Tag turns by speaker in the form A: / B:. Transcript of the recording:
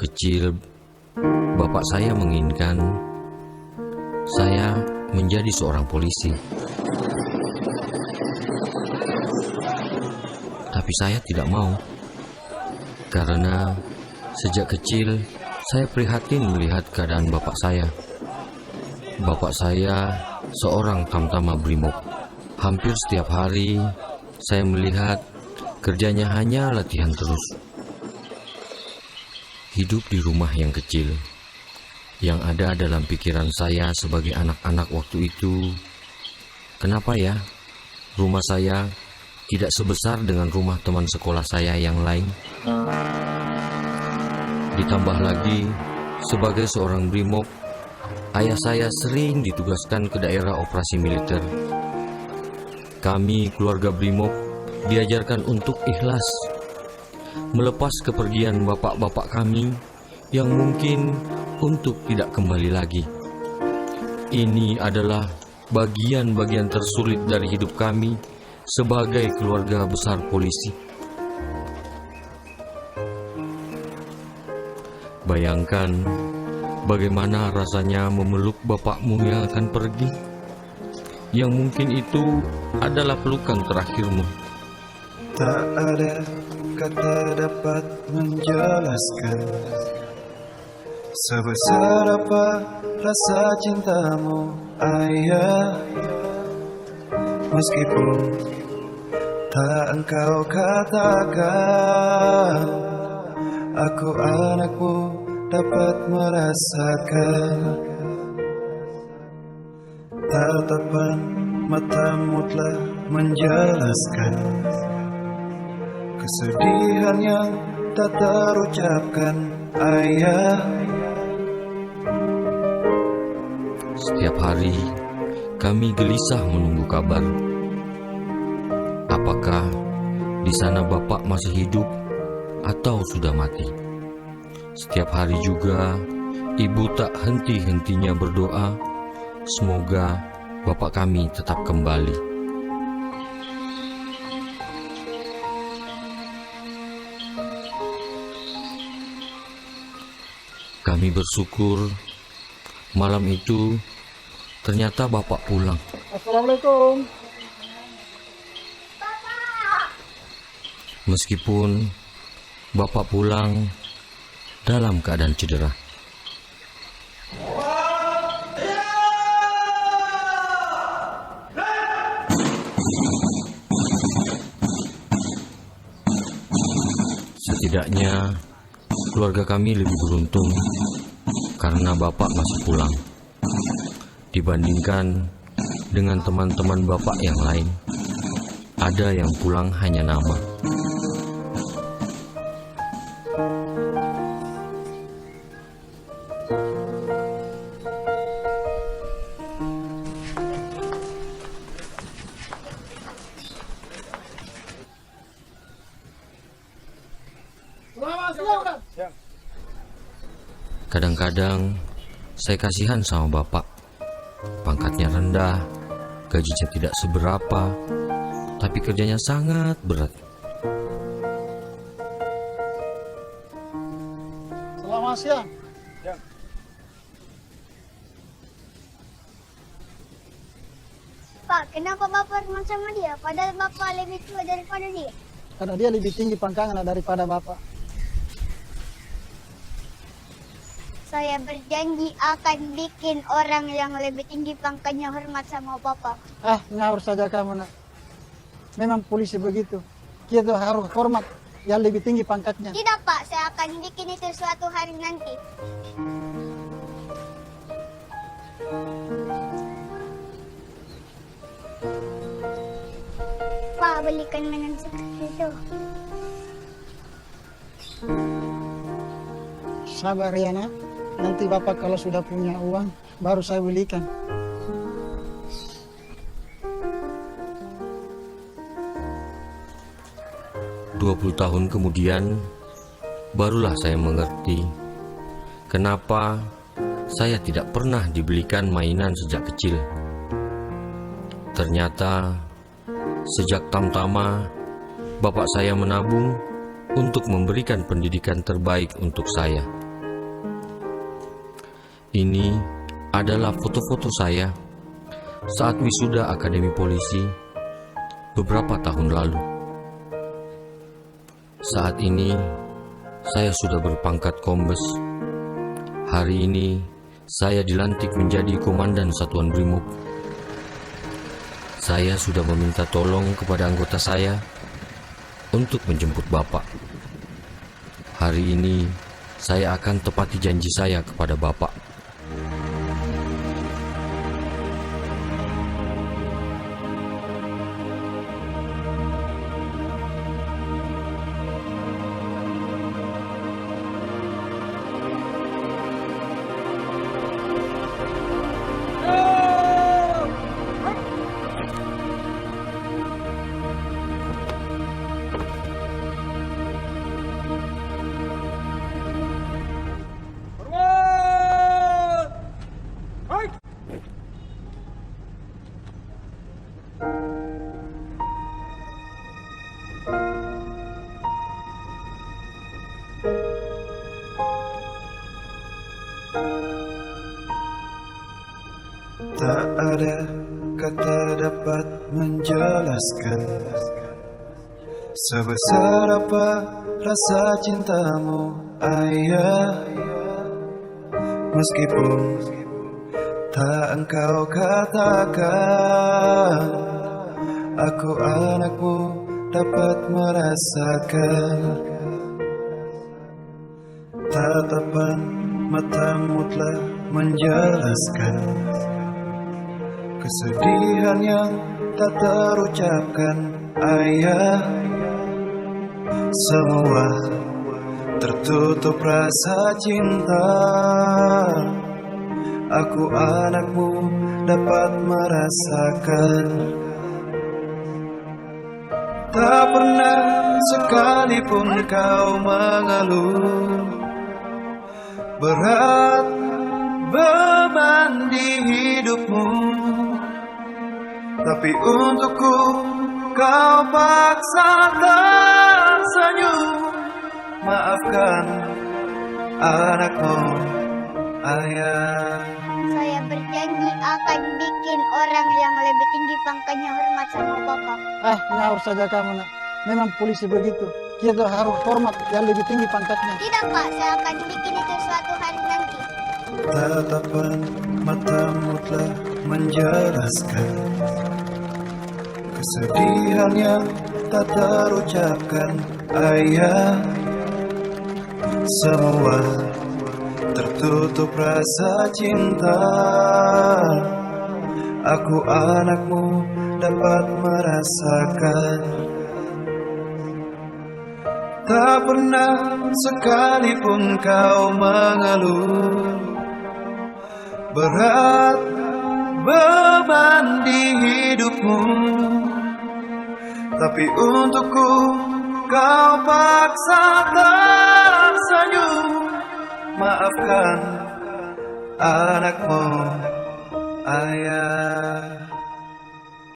A: kecil, bapak saya menginginkan saya menjadi seorang polisi. Tapi saya tidak mau, karena sejak kecil saya prihatin melihat keadaan bapak saya. Bapak saya seorang tamtama brimob. Hampir setiap hari saya melihat kerjanya hanya latihan terus. Hidup di rumah yang kecil. Yang ada dalam pikiran saya sebagai anak-anak waktu itu, kenapa ya rumah saya tidak sebesar dengan rumah teman sekolah saya yang lain? Ditambah lagi, sebagai seorang brimob, ayah saya sering ditugaskan ke daerah operasi militer. Kami, keluarga brimob, diajarkan untuk ikhlas, melepas kepergian bapak-bapak kami yang mungkin untuk tidak kembali lagi. Ini adalah bagian-bagian tersulit dari hidup kami sebagai keluarga besar polisi. Bayangkan bagaimana rasanya memeluk bapakmu yang akan pergi, yang mungkin itu adalah pelukan terakhirmu.
B: Tak ada kata dapat menjelaskan sebesar apa rasa cintamu, ayah. Meskipun tak engkau katakan, aku anakmu dapat merasakan. Tatapan matamu telah menjelaskan kesedihan yang tak terucapkan, ayah.
A: Setiap hari kami gelisah menunggu kabar. Apakah di sana bapak masih hidup atau sudah mati? Setiap hari juga ibu tak henti-hentinya berdoa, semoga bapak kami tetap kembali. Kami bersyukur malam itu ternyata bapak pulang.
C: Assalamualaikum.
A: Meskipun bapak pulang dalam keadaan cedera. Setidaknya keluarga kami lebih beruntung karena bapak masih pulang dibandingkan dengan teman-teman bapak yang lain. Ada yang pulang hanya nama. Kadang-kadang saya kasihan sama bapak. Pangkatnya rendah, gajinya tidak seberapa, tapi kerjanya sangat berat.
C: Selamat siang.
D: Pak, kenapa Bapak hormat sama dia? Padahal Bapak lebih tua daripada dia.
C: Karena dia lebih tinggi pangkangan daripada Bapak.
D: Saya berjanji akan bikin orang yang lebih tinggi pangkatnya hormat sama Bapak.
C: Ah, ngawur saja kamu, nak. Memang polisi begitu. Kita harus hormat yang lebih tinggi pangkatnya.
D: Tidak Pak, saya akan bikin itu suatu hari nanti. Pak, belikan mainan seperti itu.
C: Sabar ya, nak. Nanti Bapak kalau sudah punya uang, baru saya belikan.
A: "20 tahun kemudian, barulah saya mengerti kenapa saya tidak pernah dibelikan mainan sejak kecil. Ternyata, sejak tamtama, bapak saya menabung untuk memberikan pendidikan terbaik untuk saya. Ini adalah foto-foto saya saat wisuda Akademi Polisi beberapa tahun lalu. Saat ini saya sudah berpangkat kombes. Hari ini saya dilantik menjadi komandan Satuan Brimob. Saya sudah meminta tolong kepada anggota saya untuk menjemput Bapak. Hari ini saya akan tepati janji saya kepada Bapak.
B: Tak ada kata dapat menjelaskan sebesar apa rasa cintamu, ayah. Meskipun tak engkau katakan, aku anakmu dapat merasakan. Tatapan matamu telah menjelaskan kesedihan yang tak terucapkan, ayah. Semua tertutup rasa cinta, aku anakmu dapat merasakan. Tak pernah sekalipun kau mengeluh berat beban di hidupmu, tapi untukku kau paksa tersenyum. Maafkan anakmu, ayah.
D: Saya berjanji akan bikin orang yang lebih tinggi pangkatnya hormat sama Bapak.
C: Ngawur saja kamu nak. Memang polisi begitu. Kita harus hormat yang lebih tinggi pangkatnya.
D: Tidak Pak, saya akan bikin itu suatu hari nanti.
B: Tatapan matamu telah menjelaskan kesedihan yang tak terucapkan, ayah. Semua tertutup rasa cinta, aku anakmu dapat merasakan. Tak pernah sekalipun kau mengeluh berat beban di hidupmu, tapi untukku kau paksa tersenyum. Maafkan anakmu, ayah.